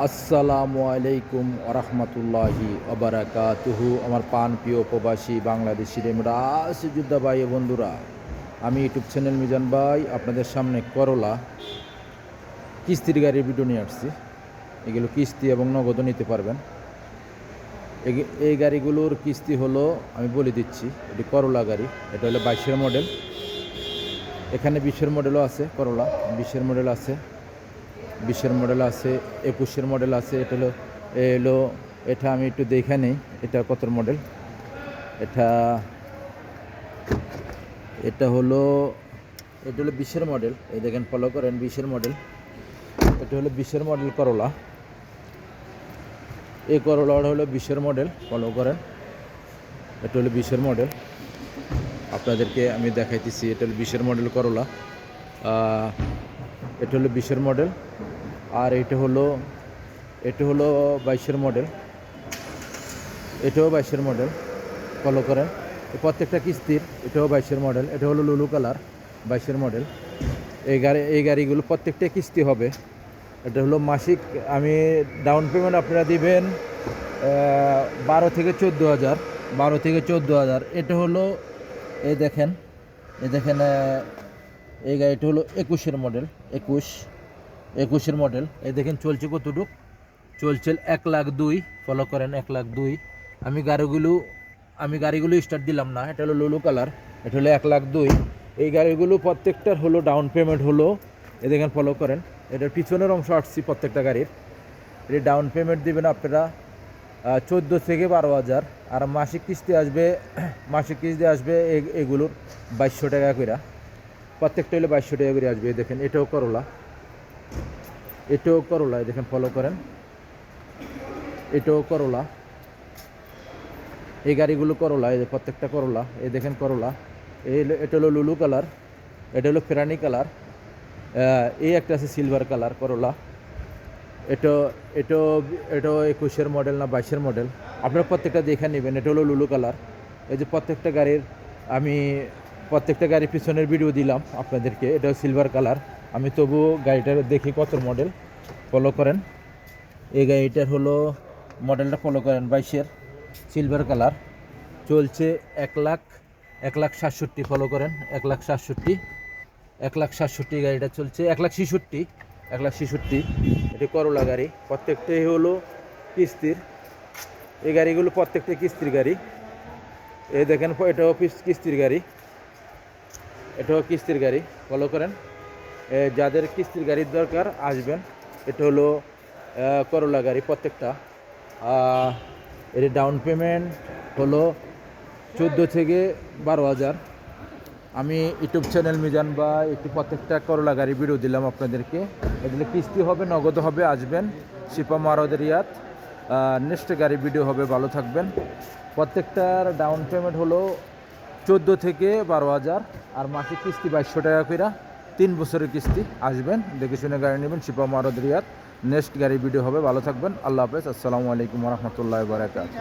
আসসালামু আলাইকুম ওরহমতুল্লাহি ওবারাকাতুহু। আমার পান প্রিয় প্রবাসী বাংলাদেশি রেমরা যোদ্ধা ভাই ও বন্ধুরা, আমি ইউটিউব চ্যানেল মিজান ভাই আপনাদের সামনে করলা কিস্তির গাড়ির ভিডিও নিয়ে আসছি। এগুলো কিস্তি এবং নগদও নিতে পারবেন। এই গাড়িগুলোর কিস্তি হলো, আমি বলে দিচ্ছি, এটি করলা গাড়ি। এটা হলো 22-এর মডেল। এখানে 20-এর মডেলও আছে, করলা 20-এর মডেল আছে, 20-এর মডেল আছে, 21-এর মডেল আছে। এটা আমি একটু দেখে নিই, এটা কত মডেল। এটা এটা হলো 20-এর মডেল। এই দেখেন, ফলো করেন, 20-এর মডেল। এটা হলো 20-এর মডেল করলা। এই করলাটা হলো 20-এর মডেল, ফলো করেন। এটা হলো 20-এর মডেল, আপনাদেরকে আমি দেখাইতেছি। এটা হলো 20-এর মডেল করলা। এটা হলো 20-এর মডেল। আর এটা হলো 22-এর মডেল। এটাও 22-এর মডেল, ফলো করেন। প্রত্যেকটা কিস্তির। এটাও 22-এর মডেল। এটা হলো লুলু কালার, 22-এর মডেল। এই গাড়িগুলো প্রত্যেকটা কিস্তি হবে। এটা হলো মাসিক। আমি ডাউন পেমেন্ট আপনারা দিবেন 12 থেকে 14,000, 12 থেকে 14,000। এটা হলো, এই দেখেন এই গাড়িটা হলো 21-এর মডেল। 21-এর মডেল। এই দেখেন চলছে কতটুক, চলছে 1,02,000। ফলো করেন, 1,02,000। আমি গাড়িগুলো স্টার্ট দিলাম না। এটা হলো লুলু কালার, এটা হলো 1,02,000। এই গাড়িগুলো প্রত্যেকটার হলো ডাউন পেমেন্ট হলো, এই দেখেন, ফলো করেন। এটার পিছনের অংশ আসছি প্রত্যেকটা গাড়ির। এটি ডাউন পেমেন্ট দেবেন আপনারা 14 থেকে 12,000। আর মাসিক কিস্তি আসবে এগুলোর 2200 টাকা করে। প্রত্যেকটা হলো 2200 টাকা করে আসবে। দেখেন, এটাও করলা, এই দেখেন, ফলো করেন। এটাও করলা। এই গাড়িগুলো করলা, এই যে প্রত্যেকটা করলা, এই দেখেন করলা। এটা হলো লুলু কালার, এটা হলো ফেরানি কালার। এই একটা আছে সিলভার কালার করলা। এটাও 21-এর মডেল না 22-এর মডেল, আপনারা প্রত্যেকটা দেখে নেবেন। এটা হলো লুলু কালার। এই যে প্রত্যেকটা গাড়ির পিছনের ভিডিও দিলাম আপনাদেরকে। এটা সিলভার কালার। আমি তবু গাড়িটার দেখি কত মডেল, ফলো করেন। এই গাড়িটার হলো মডেলটা, ফলো করেন, 22-এর সিলভার কালার। চলছে 1,67,000। ফলো করেন, 1,67,000 গাড়িটা চলছে। 1,66,000। এটি করলা গাড়ি। প্রত্যেকটাই হলো কিস্তির। এই গাড়িগুলো প্রত্যেকটা কিস্তির গাড়ি। এই দেখেন, এটাও কিস্তির গাড়ি, ফলো করেন। যাদের কিস্তির গাড়ির দরকার আসবেন। এটা হলো করলা গাড়ি প্রত্যেকটা। এর ডাউন পেমেন্ট হলো 14 থেকে 12,000। আমি ইউটিউব চ্যানেল মিজান বা একটু প্রত্যেকটা করলা গাড়ি ভিডিও দিলাম আপনাদেরকে। এগুলো কিস্তি হবে, নগদ হবে, আসবেন। শিপা মারদ রিয়াদ। নেক্সট গাড়ি ভিডিও হবে, ভালো থাকবেন। প্রত্যেকটার ডাউন পেমেন্ট হলো 14 থেকে 12,000। আর মাসিক কিস্তি 2200 টাকা করে, 3 বছরের কিস্তি। আসবেন, দেখে শুনে গাড়ি নেবেন। শিপা মারদ রিয়াদ। নেক্সট গাড়ি ভিডিও হবে, ভালো থাকবেন। আল্লাহ হাফেজ। আসসালামু আলাইকুম রহমতুল্লাহ বারাকাতুহু।